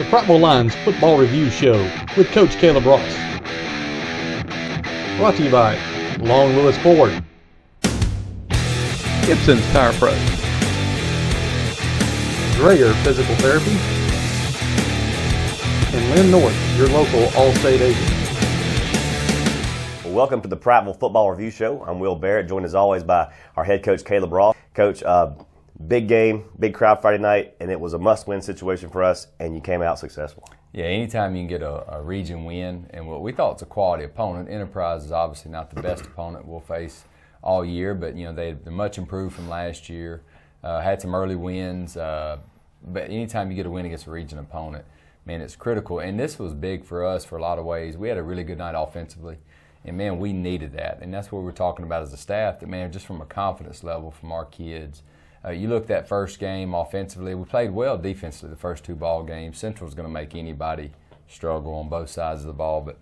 the Prattville Lions Football Review Show with Coach Caleb Ross. Brought to you by Long Lewis Ford, Gibson's Tire Pro, Dreyer Physical Therapy, and Lynn North, your local All-State agent. Well, welcome to the Prattville Football Review Show. I'm Will Barrett, joined as always by our head coach, Caleb Ross. Coach, big game, big crowd Friday night, and it was a must-win situation for us, and you came out successful. Yeah, anytime you can get a region win, and what we thought was a quality opponent. Enterprise is obviously not the best opponent we'll face all year, but you know they're much improved from last year. Had some early wins, but anytime you get a win against a region opponent, man, it's critical. And this was big for us for a lot of ways. We had a really good night offensively, and man, we needed that. And that's what we're talking about as a staff. That man, just from a confidence level from our kids. You look at that first game offensively, we played well defensively the first two ball games. Central's going to make anybody struggle on both sides of the ball. But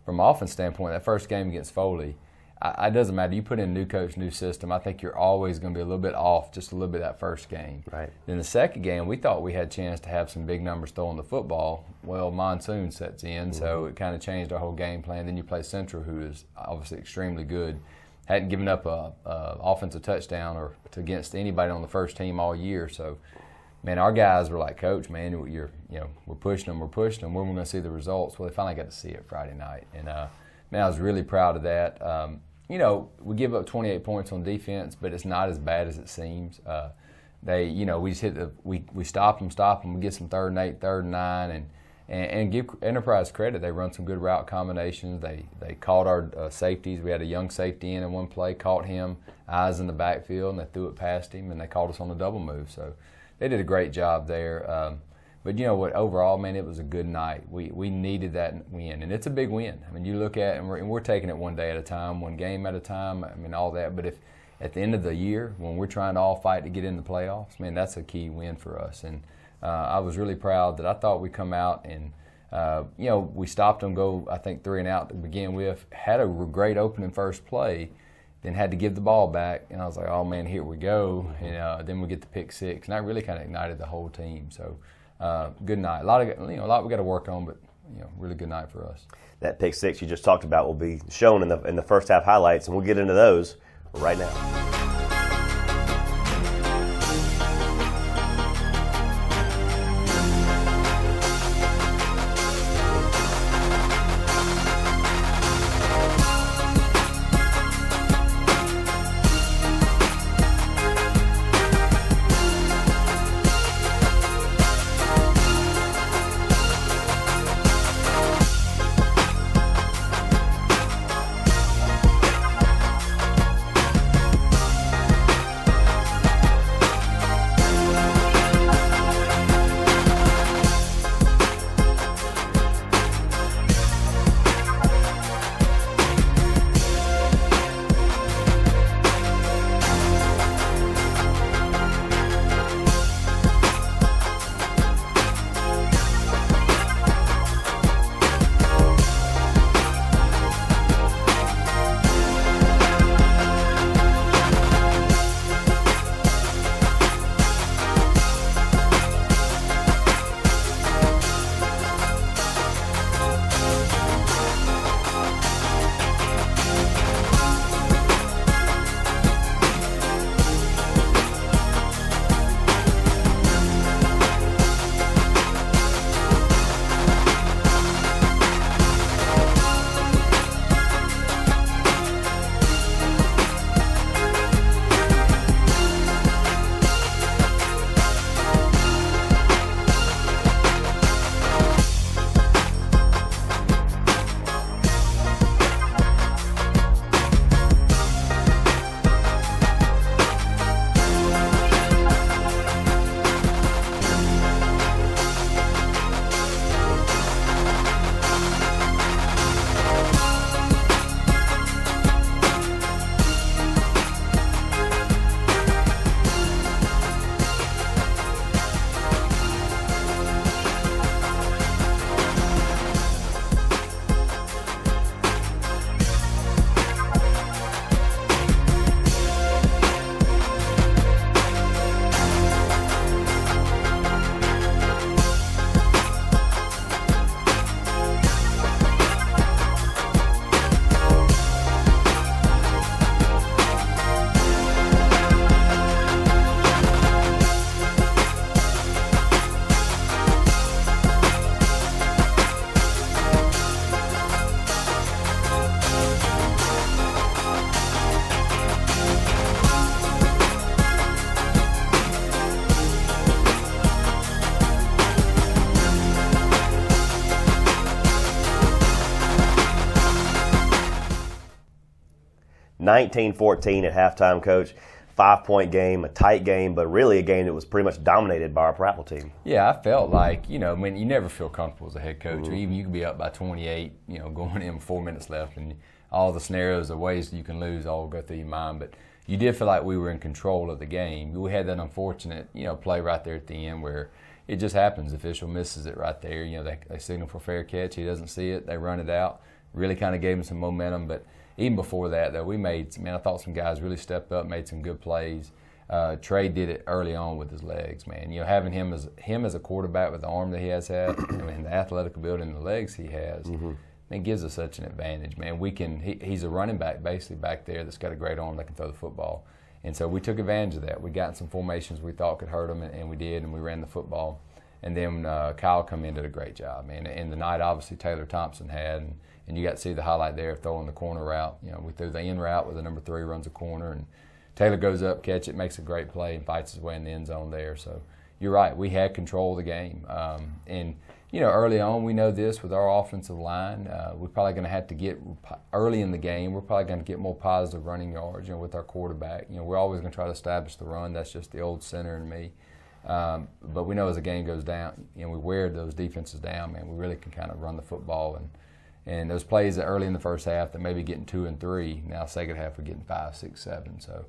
from an offense standpoint, that first game against Foley, it doesn't matter. You put in new coach, new system, I think you're always going to be a little bit off just a little bit that first game. Right. Then the second game, we thought we had a chance to have some big numbers throwing the football. Well, monsoon sets in, so it kind of changed our whole game plan. Then you play Central, who is obviously extremely good. Hadn't given up a offensive touchdown or against anybody on the first team all year. So, man, our guys were like, Coach, man, we're pushing them. When are we going to see the results? Well, they finally got to see it Friday night, and man, I was really proud of that. We give up 28 points on defense, but it's not as bad as it seems. We just we stop them. We get some 3rd and 8, 3rd and 9, and give Enterprise credit. They run some good route combinations. They caught our safeties. We had a young safety in one play, caught him, eyes in the backfield, and they threw it past him, and they caught us on a double move. So they did a great job there. But you know what? Overall, man, it was a good night. We needed that win, and it's a big win. I mean, you look at it, and we're taking it one day at a time, one game at a time. I mean, all that. But if at the end of the year, when we're trying to all fight to get in the playoffs, man, that's a key win for us. And I was really proud that I thought we'd come out and, we stopped them go, I think, 3 and out to begin with. Had a great opening first play, then had to give the ball back. And I was like, oh, man, here we go. And then we get the pick 6. And that really kind of ignited the whole team. So good night. A lot we got to work on, but, really good night for us. That pick 6 you just talked about will be shown in the first half highlights, and we'll get into those right now. 19-14 at halftime, Coach. 5-point game, a tight game, but really a game that was pretty much dominated by our Prattville team. Yeah, I felt like, you never feel comfortable as a head coach. Or even you can be up by 28, going in with 4 minutes left, and all the scenarios of ways that you can lose all go through your mind. But you did feel like we were in control of the game. We had that unfortunate, play right there at the end where it just happens. The official misses it right there. They signal for fair catch. He doesn't see it. They run it out. Really kind of gave him some momentum. But even before that, though, I thought some guys really stepped up, made some good plays. Trey did it early on with his legs, man. Having him as a quarterback with the arm that he has had, and the athletic ability and the legs he has, it gives us such an advantage, man. He's a running back basically back there that's got a great arm that can throw the football. And so we took advantage of that. We got in some formations we thought could hurt him, and we did, and we ran the football. And then Kyle come in, did a great job, man. And the night, obviously, Taylor Thompson had, and you got to see the highlight there, throwing the corner route. We threw the in route where the number 3 runs a corner, and Taylor goes up, catch it, makes a great play, and fights his way in the end zone there. So you're right, we had control of the game. Early on, we know this with our offensive line. We're probably going to have to get early in the game. We're probably going to get more positive running yards. With our quarterback, we're always going to try to establish the run. That's just the old center in me. But we know as the game goes down, we wear those defenses down. Man, we really can kind of run the football and those plays that early in the first half that maybe getting 2 and 3. Now second half we're getting 5, 6, 7. So.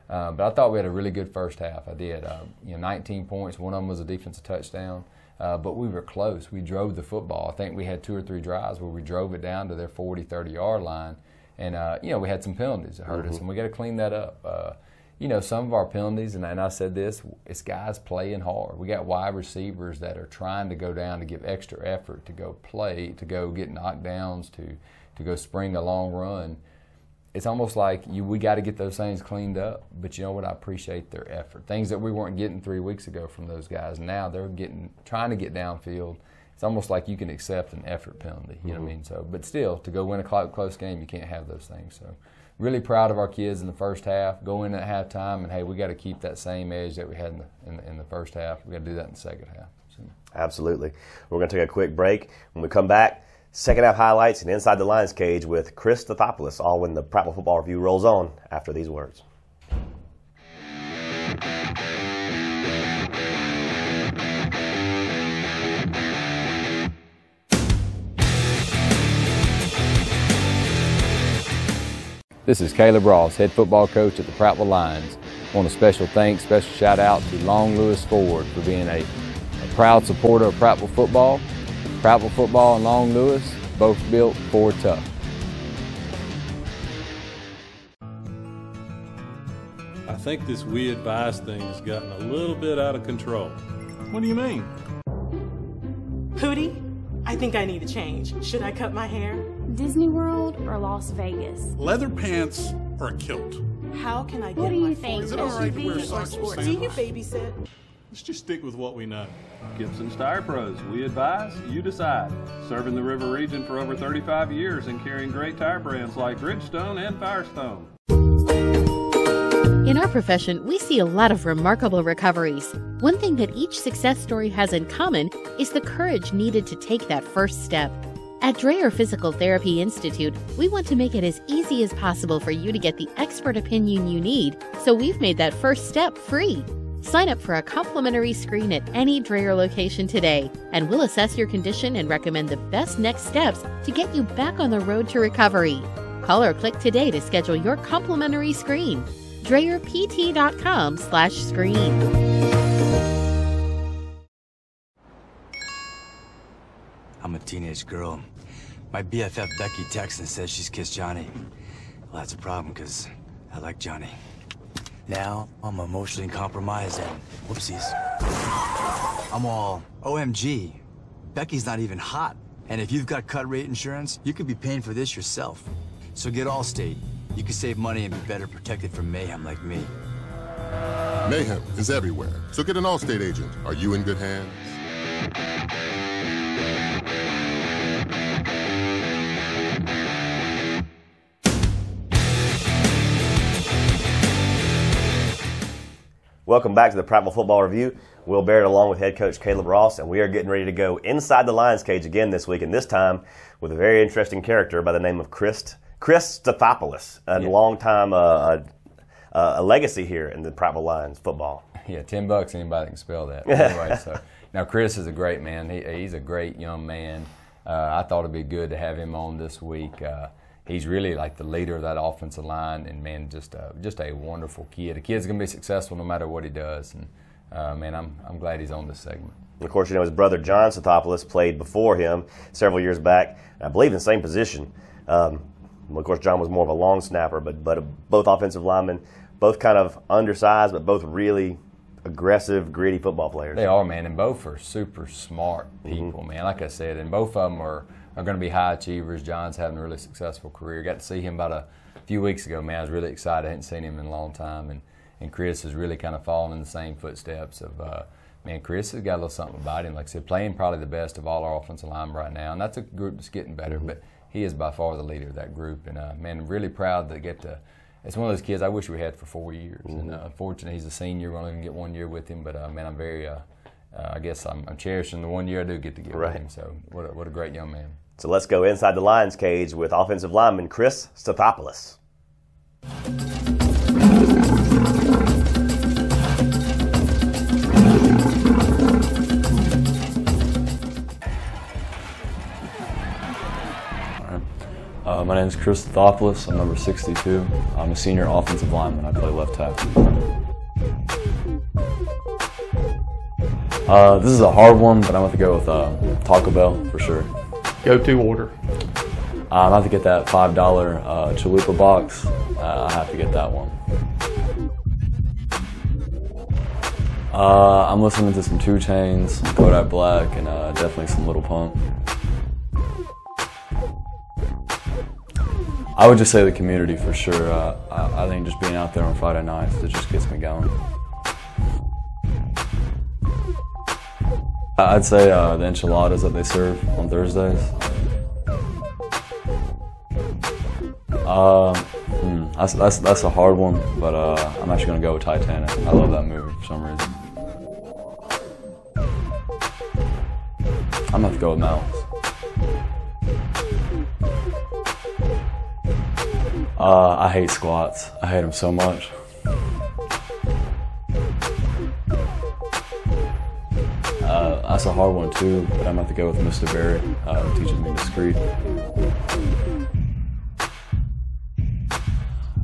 But I thought we had a really good first half. I did. 19 points. One of them was a defensive touchdown. But we were close. We drove the football. I think we had 2 or 3 drives where we drove it down to their 40, 30-yard line. And, we had some penalties that hurt us, and we got to clean that up. Some of our penalties, and I said this, it's guys playing hard. We got wide receivers that are trying to go down to give extra effort, to go play, to go get knockdowns, to go spring a long run. It's almost like we got to get those things cleaned up. But you know what? I appreciate their effort. Things that we weren't getting 3 weeks ago from those guys. Now they're trying to get downfield. It's almost like you can accept an effort penalty. You know what I mean? So, but still, to go win a close game, you can't have those things. So, really proud of our kids in the first half. Go in at halftime, and hey, we got to keep that same edge that we had in the first half. We got to do that in the second half. So. Absolutely. We're going to take a quick break. When we come back, second half highlights and Inside the Lines cage with Chris Stathopoulos, all when the Prattville Football Review rolls on after these words. This is Caleb Ross, head football coach at the Prattville Lions. I want a special shout out to Long Lewis Ford for being a proud supporter of Prattville football. Prattville football and Long Lewis, both built Ford tough. I think this we advise thing has gotten a little bit out of control. What do you mean? Hootie, I think I need a change. Should I cut my hair? Disney World or Las Vegas? Leather pants or a kilt? How can I get What do my you think? Is it all right to wear socks with Do you sandals? babysit? Let's just stick with what we know. Gibson's Tire Pros. We advise, you decide. Serving the River region for over 35 years and carrying great tire brands like Bridgestone and Firestone. In our profession, we see a lot of remarkable recoveries. One thing that each success story has in common is the courage needed to take that first step. At Dreyer Physical Therapy Institute, we want to make it as easy as possible for you to get the expert opinion you need, so we've made that first step free. Sign up for a complimentary screen at any Dreyer location today, and we'll assess your condition and recommend the best next steps to get you back on the road to recovery. Call or click today to schedule your complimentary screen. DreyerPT.com/screen. I'm a teenage girl. My BFF Becky texts and says she's kissed Johnny. Well, that's a problem because I like Johnny. Now, I'm emotionally compromised and whoopsies. I'm all, OMG, Becky's not even hot. And if you've got cut rate insurance, you could be paying for this yourself. So get Allstate. You can save money and be better protected from mayhem like me. Mayhem is everywhere, so get an Allstate agent. Are you in good hands? Welcome back to the Prattville Football Review. Will Barrett along with head coach Caleb Ross, and we are getting ready to go inside the Lions cage again this week, and this time with a very interesting character by the name of Chris Chris Stathopoulos, a long time a legacy here in the Prattville Lions football. Yeah, $10 anybody that can spell that. Anyway, so now Chris is a great man. He's a great young man. I thought it'd be good to have him on this week. He's really like the leader of that offensive line, and man, just a wonderful kid. A kid's gonna be successful no matter what he does, and man, I'm glad he's on this segment. Of course, you know his brother John Stathopoulos played before him several years back, I believe in the same position. Of course, John was more of a long snapper, but both offensive linemen, both kind of undersized, but both really aggressive, gritty football players. They are, man, and both are super smart people, man. Like I said, and both of them are going to be high achievers. John's having a really successful career. Got to see him about a few weeks ago, man. I was really excited. I hadn't seen him in a long time, and Chris has really kind of fallen in the same footsteps of, man, Chris has got a little something about him. Like I said, playing probably the best of all our offensive linemen right now, and that's a group that's getting better, but he is by far the leader of that group, and man, I'm really proud to get to. It's one of those kids I wish we had for 4 years, and fortunately he's a senior. We're only going to get 1 year with him, but man, I'm very, I guess I'm cherishing the 1 year I do get to get with him. So what a great young man. So let's go inside the Lions cage with offensive lineman Chris Stathopoulos. My name is Chris Stathopoulos. I'm number 62. I'm a senior offensive lineman. I play left tackle. This is a hard one, but I'm going to go with Taco Bell for sure. Go-to order. I'm going to get that $5 chalupa box. I have to get that one. I'm listening to some 2 Chainz, some Kodak Black, and definitely some Little Pump. I would just say the community for sure. I think just being out there on Friday nights, it just gets me going. I'd say the enchiladas that they serve on Thursdays. That's a hard one, but I'm actually going to go with Titanic. I love that movie for some reason. I'm going to have to go with Mouse. I hate squats. I hate them so much. That's a hard one too, but I'm going to have to go with Mr. Barrett, who teaches me discreet.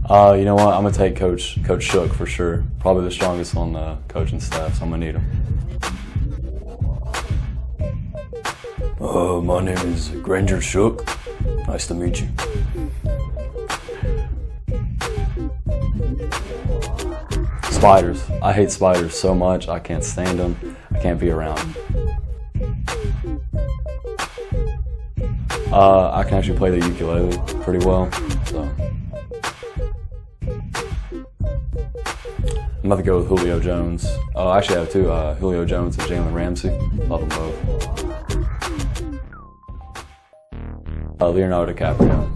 You know what? I'm going to take Coach Shook for sure. Probably the strongest on the coaching staff, so I'm going to need him. My name is Granger Shook. Nice to meet you. Spiders. I hate spiders so much. I can't stand them. I can't be around them. I can actually play the ukulele pretty well, so I'm about to go with Julio Jones. Actually, I have 2, Julio Jones and Jalen Ramsey. Love them both. Leonardo DiCaprio.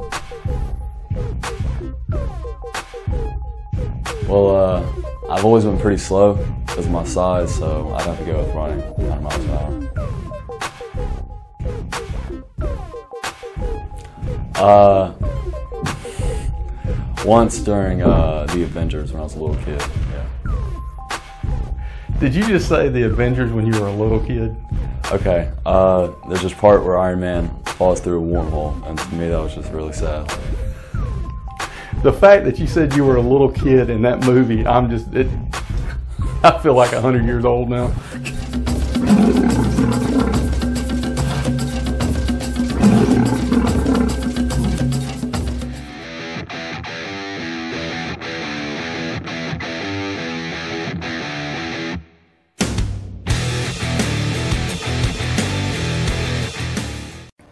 Well, I've always been pretty slow because of my size, so I'd have to go with running 100 miles an hour. Once during the Avengers when I was a little kid, yeah. Did you just say the Avengers when you were a little kid? Okay, there's this part where Iron Man falls through a wormhole, and to me that was just really sad. The fact that you said you were a little kid in that movie, I feel like 100 years old now.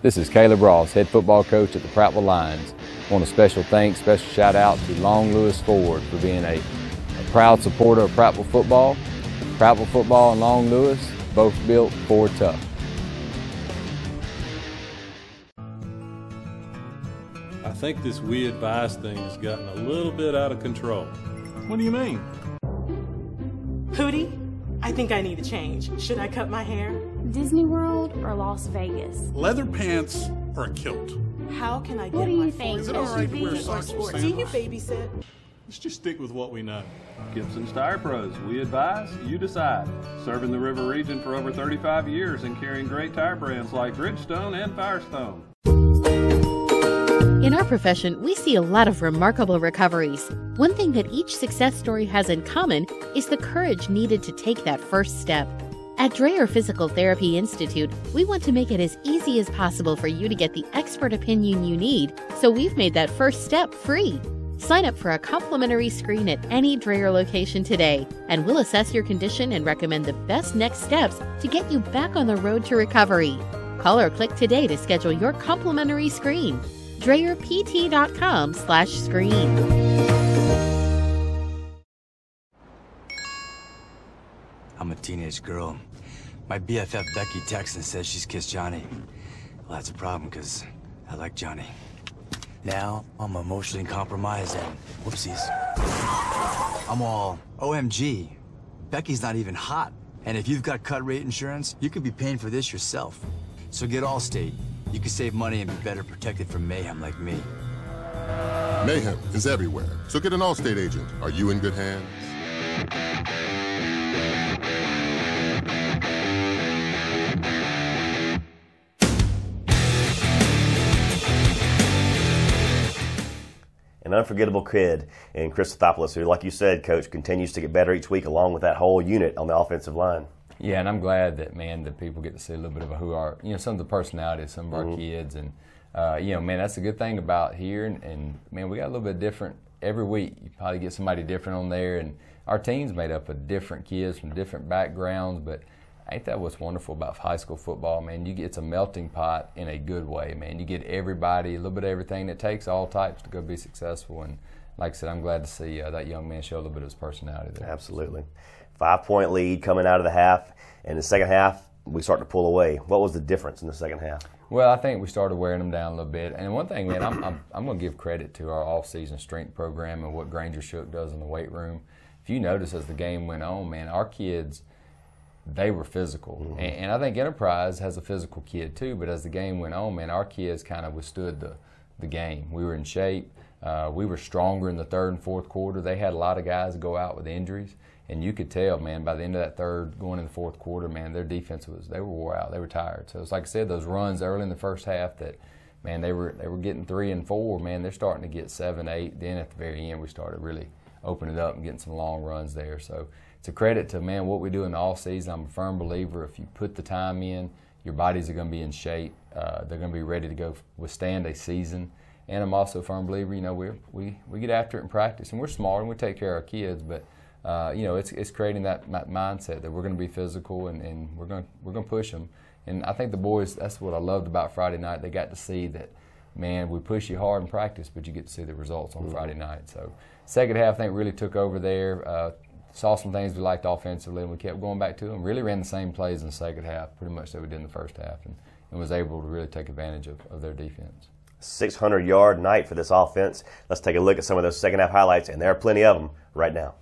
This is Caleb Ross, head football coach at the Prattville Lions. I want a special thanks, special shout out to Long Lewis Ford for being a proud supporter of Prattville football. Prattville football and Long Lewis, both built Ford tough. I think this we advise thing has gotten a little bit out of control. What do you mean? Hootie, I think I need a change. Should I cut my hair? Disney World or Las Vegas? Leather pants or a kilt? How can I get What do my you think? forces SUV or sports? Do you babysit? Let's just stick with what we know. Gibson's Tire Pros, we advise, you decide. Serving the River region for over 35 years and carrying great tire brands like Bridgestone and Firestone. In our profession, we see a lot of remarkable recoveries. One thing that each success story has in common is the courage needed to take that first step. At Dreyer Physical Therapy Institute, we want to make it as easy as possible for you to get the expert opinion you need, so we've made that first step free. Sign up for a complimentary screen at any Dreyer location today, and we'll assess your condition and recommend the best next steps to get you back on the road to recovery. Call or click today to schedule your complimentary screen. DreyerPT.com/screen. I'm a teenage girl. My BFF Becky texts and says she's kissed Johnny. Well, that's a problem because I like Johnny. Now, I'm emotionally compromised and whoopsies. I'm all, OMG, Becky's not even hot. And if you've got cut rate insurance, you could be paying for this yourself. So get Allstate. You can save money and be better protected from mayhem like me. Mayhem is everywhere, so get an Allstate agent. Are you in good hands? An unforgettable kid in Chris Stathopoulos, who, like you said, Coach, continues to get better each week along with that whole unit on the offensive line. Yeah, and I'm glad that, man, that people get to see a little bit of who are, some of the personalities, some of our kids. And, man, that's a good thing about here. And, man, we got a little bit different every week. You probably get somebody different on there. And our team's made up of different kids from different backgrounds. But ain't that what's wonderful about high school football, man? It's a melting pot in a good way, man. You get everybody, a little bit of everything. It takes all types to go be successful. And like I said, I'm glad to see that young man show a little bit of his personality there. Absolutely. 5-point lead coming out of the half. In the second half, we start to pull away. What was the difference in the second half? Well, I think we started wearing them down a little bit. And one thing, man, I'm going to give credit to our off-season strength program and what Granger Shook does in the weight room. If you notice as the game went on, man, our kids, they were physical. And I think Enterprise has a physical kid too, but as the game went on, man, our kids kind of withstood the game. We were in shape. We were stronger in the third and fourth quarter. They had a lot of guys go out with injuries. And you could tell, man, by the end of that third, going in the fourth quarter, man, their defense they were wore out. They were tired. So it's like I said, those runs early in the first half that, man, they were getting 3 and 4, man, they're starting to get 7, 8. Then at the very end, we started really opening it up and getting some long runs there. So it's a credit to, man, what we do in the off season. I'm a firm believer if you put the time in, your bodies are going to be in shape. They're going to be ready to go withstand a season. And I'm also a firm believer, we get after it in practice. And we're smart and we take care of our kids, but it's creating that mindset that we're going to be physical and we're going to push them. And I think the boys, that's what I loved about Friday night. They got to see that, man, we push you hard in practice, but you get to see the results on Friday night. So second half, I think, really took over there. Saw some things we liked offensively, and we kept going back to them. Really ran the same plays in the second half, pretty much that we did in the first half, and was able to really take advantage of their defense. 600-yard night for this offense. Let's take a look at some of those second half highlights, and there are plenty of them right now.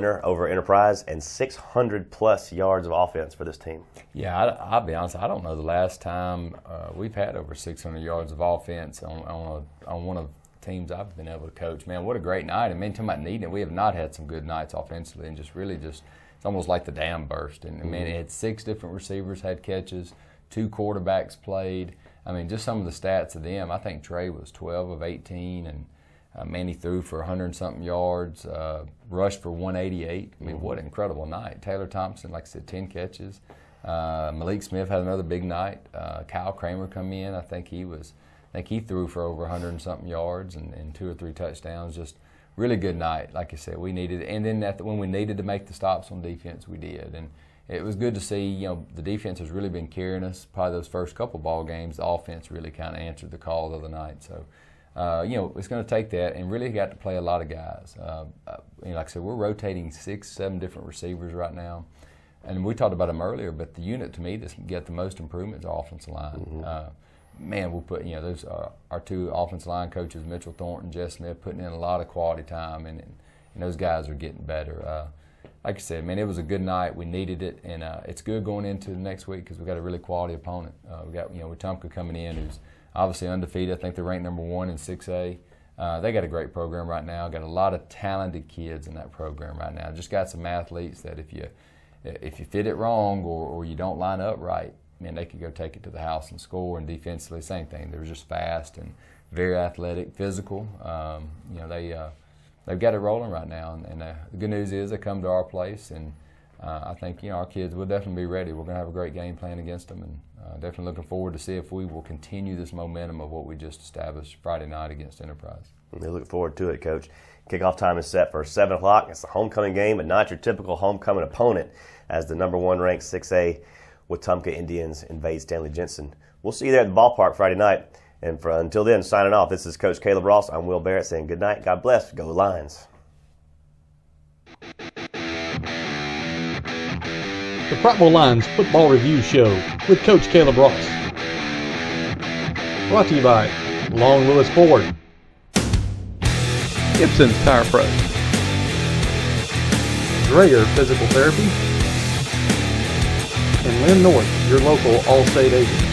winner over Enterprise and 600-plus yards of offense for this team. Yeah, I'll be honest, I don't know the last time we've had over 600 yards of offense on one of the teams I've been able to coach. Man, what a great night. And man, talking about needing it, we have not had some good nights offensively, and it's almost like the dam burst. And man, it had 6 different receivers had catches, 2 quarterbacks played. I mean, just some of the stats of them. I think Trey was 12 of 18, and Manny threw for 100-something yards, rushed for 188. I mean, what an incredible night. Taylor Thompson, like I said, 10 catches. Malik Smith had another big night. Kyle Kramer come in. I think he threw for over 100-something yards and 2 or 3 touchdowns. Just really good night. Like I said, we needed it. And then when we needed to make the stops on defense, we did. And it was good to see, the defense has really been carrying us. Probably those first couple ball games, the offense really kind of answered the call the other night. So, it's going to take that, and really got to play a lot of guys. Like I said, we're rotating 6, 7 different receivers right now. And we talked about them earlier, but the unit to me that's get the most improvement is the offensive line. Man, we'll put, those our 2 offensive line coaches, Mitchell Thornton, Jess Smith, putting in a lot of quality time, and those guys are getting better. Like I said, man, it was a good night. We needed it, and it's good going into the next week because we got a really quality opponent. We got, Wetumpka coming in, who's obviously undefeated. I think they're ranked number 1 in 6A. They got a great program right now. Got a lot of talented kids in that program right now. Just got some athletes that if you fit it wrong or you don't line up right, man, they could go take it to the house and score. And defensively, same thing. They're just fast and very athletic, physical. They've got it rolling right now. And the good news is they come to our place, and I think our kids will definitely be ready. We're going to have a great game plan against them, and definitely looking forward to see if we will continue this momentum of what we just established Friday night against Enterprise. We look forward to it, Coach. Kickoff time is set for 7 o'clock. It's the homecoming game, but not your typical homecoming opponent, as the number 1 ranked 6A Wetumpka Indians invade Stanley Jensen. We'll see you there at the ballpark Friday night. And until then, signing off, this is Coach Caleb Ross. I'm Will Barrett saying good night. God bless. Go Lions. The Prattville Lions Football Review Show with Coach Caleb Ross. Brought to you by Long Lewis Ford, Gibson's Tire Pros, Dreyer Physical Therapy, and Lynn North, your local All-State agent.